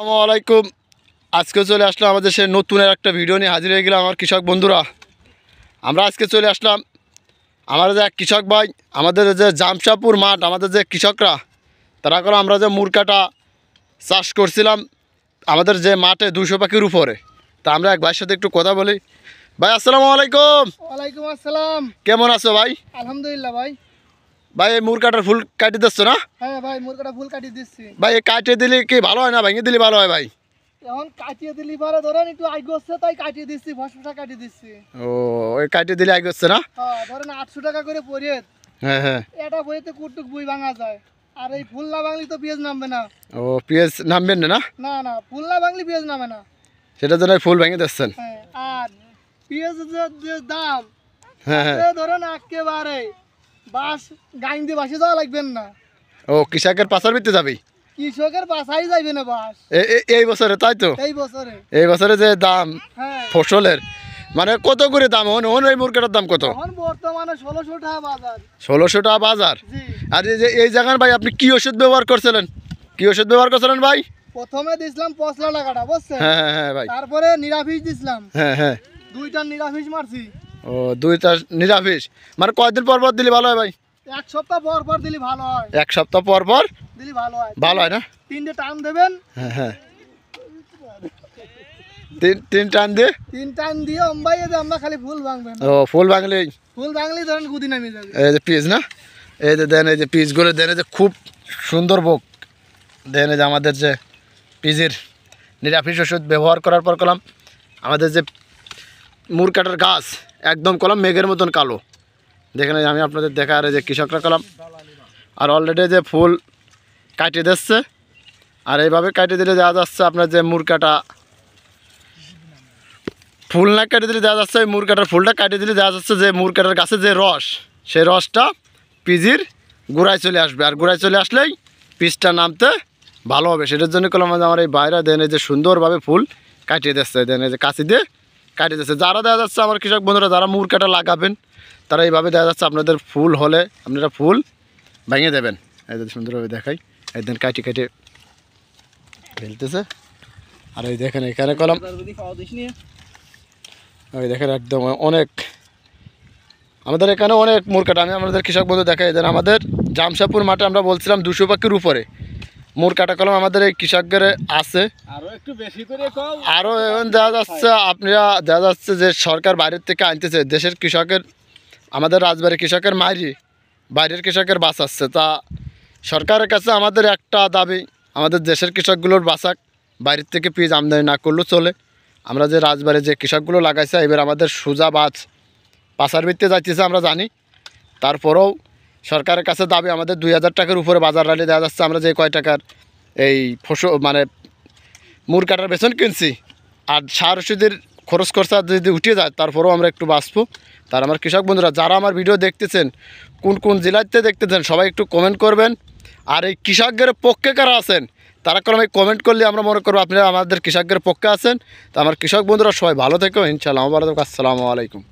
আসসালামু আলাইকুম। আজকে চলে আসলাম আমাদের সে নতুন একটা ভিডিও নিয়ে হাজির হয়ে গেলাম আমার কৃষক বন্ধুরা। আমরা আজকে চলে আসলাম আমাদের যে এক কৃষক ভাই, আমাদের যে জামশাপুর মাঠ, আমাদের যে কৃষকরা তারা করে আমরা যে মুরগাটা চাষ করছিলাম আমাদের যে মাঠে 200 পাখির উপরে। তা আমরা এক ভাইয়ের সাথে একটু কথা বলি। ভাই আসসালামু আলাইকুম। ওয়ালাইকুম আসসালাম। কেমন আছো ভাই? আলহামদুলিল্লাহ ভাই। ভাই এই মুরগাটার ফুল কাটি দিচ্ছ না? হ্যাঁ ভাই, মুরগাটা ফুল কাটিয়ে দিচ্ছি। ভাই এই কাটিয়ে দিলে কি ভালো হয় না ভেঙে দিলে ভালো হয় ভাই? এখন কাটিয়ে দিলি পরে ধরেন একটু আগে হচ্ছে তাই কাটিয়ে দিচ্ছি, ফসফসা কাটিয়ে দিচ্ছি। ও ওই কাটিয়ে দিলে আগে হচ্ছে না? হ্যাঁ ধরেন 800 টাকা করে পড়ে। হ্যাঁ হ্যাঁ। এটা বইতে কুটুক বই ভাঙা যায়। আর এই ফুল না ভাঙলি তো পেঁয়াজ নামবে না। ও পেঁয়াজ নামবেন না? না না, ফুল না ভাঙলি পেঁয়াজ নামে না। সেটার জন্য ফুল ভেঙে দিচ্ছেন? হ্যাঁ। আর পেঁয়াজের যে দাম, হ্যাঁ হ্যাঁ। ধরেন একেবারে বাস গাইন দিয়ে বাসে যাওয়া লাগবেন না। ও কৃষকের পাচার বিতে যাবি? কৃষকের বাসাই যাইবে না বাস এই বছরে, তাই তো? এই বছরে যে দাম হ্যাঁ ফসলের, মানে কত করে দাম ওই মুরগাটার দাম কত? এখন বর্তমানে 1600 টাকা বাজার। 1600 টাকা বাজার। জি। আর এই জায়গার ভাই আপনি কি ওষুধ ব্যবহার করছিলেন? কি ওষুধ ব্যবহার করছিলেন ভাই? প্রথমে দিছিলাম পচলা টাকাটা, বুঝছেন? হ্যাঁ হ্যাঁ হ্যাঁ ভাই। তারপরে নিরাফিস দিছিলাম। হ্যাঁ হ্যাঁ। 2টা নিরাফিস মারছি। ও 2টা নিরাফিস, মানে কয়দিন পর পর দিলে ভালো হয় ভাই? 1 সপ্তাহ পর পর দিলে ভালো হয়। 1 সপ্তাহ পর পর দিলে ভালো হয়। ভালো হয় না? 3টে টান দেবেন। হ্যাঁ হ্যাঁ। তিন টান দিয়ে 3 টান দিয়ে অম্বাইয়ে যে আমরা খালি ফুল ভাঙবেন। ও ফুল ভাঙলে? ফুল ভাঙলি ধরেন গুদি নামে যাবে। এই যে পিস না, এই যে দেন, এই যে পিসগুলো দেন, এই যে খুব সুন্দর বোক দেন। এই যে আমাদের যে পিসের নিরাফিস ওষুধ ব্যবহার করার পর কলাম আমাদের যে মুরগাটার গাছ একদম কলাম মেঘের মতন কালো। দেখেন আমি আপনাদের দেখা, আর এই যে কৃষকরা কলাম আর অলরেডি যে ফুল কাটিয়ে দিচ্ছে। আর এইভাবে কাটিয়ে দিলে দেওয়া যাচ্ছে আপনার যে মুরগাটা ফুল না কেটে দিলে দেওয়া যাচ্ছে, ওই মুরগাটার ফুলটা কাটিয়ে দিলে দেওয়া যাচ্ছে যে মুরগাটার গাছে যে রস, সেই রসটা পিজির গোড়ায় চলে আসবে। আর গোড়ায় চলে আসলেই পিসটা নামতে ভালো হবে। সেটার জন্য করলাম আমার এই বাইরে দেন এই যে সুন্দরভাবে ফুল কাটিয়ে দিচ্ছে, দেন এই যে কাঁচি দিয়ে কাটিয়ে দিচ্ছে। যারা দেওয়া যাচ্ছে আমার কৃষক বন্ধুরা যারা মুরগাটা লাগাবেন তারা এইভাবে দেওয়া যাচ্ছে, আপনাদের ফুল হলে আপনারা ফুল ভেঙে দেবেন। এই যে সুন্দরভাবে দেখাই, এই দেন কাটি কেটে ফেলতেছে। আর এই দেখেন এখানে কলম, ওই দেখেন একদম অনেক আমাদের এখানে অনেক মুরগাটা আমি আমাদের কৃষক বন্ধু দেখাই দেন। আমাদের জামশাপুর মাঠে আমরা বলছিলাম 200 পাখির উপরে মুরগাটা কলম আমাদের এই কৃষকদের আছে। আরো একটু বেশি করে কম, আরও এখন দেখা যাচ্ছে আপনারা দেখা যাচ্ছে যে সরকার বাইরের থেকে আনতেছে, দেশের কৃষকের আমাদের রাজবাড়ির কৃষকের মারি বাইরের কৃষকের বাঁচাচ্ছে। তা সরকারের কাছে আমাদের একটা দাবি, আমাদের দেশের কৃষকগুলোর বাঁচাক, বাইরের থেকে পিস আমদানি না করলেও চলে। আমরা যে রাজবাড়ির যে কৃষকগুলো লাগাইছে এবার আমাদের সোজা বাজ পাচার ভিত্তিতে যাইতেছে আমরা জানি, তারপরেও সরকারের কাছে দাবি আমাদের 2000 টাকার উপরে বাজার রালি দেওয়া যাচ্ছে। আমরা যে কয় টাকার এই মানে মুরগাটার বেতন কিনছি আর সার ওষুধের খরচ খরচা যদি উঠে যায় তারপরেও আমরা একটু বাঁচবো। তার আমার কৃষক বন্ধুরা যারা আমার ভিডিও দেখতেছেন, কোন কোন জেলাতে দেখতেছেন সবাই একটু কমেন্ট করবেন। আর এই কৃষকদের পক্ষে কারা আছেন তারা আমি কমেন্ট করলে আমরা মনে করবো আপনারা আমাদের কৃষকদের পক্ষে আছেন। তো আমার কৃষক বন্ধুরা সবাই ভালো থেকো, ইনশাআল্লাহ। আসসালামু আলাইকুম।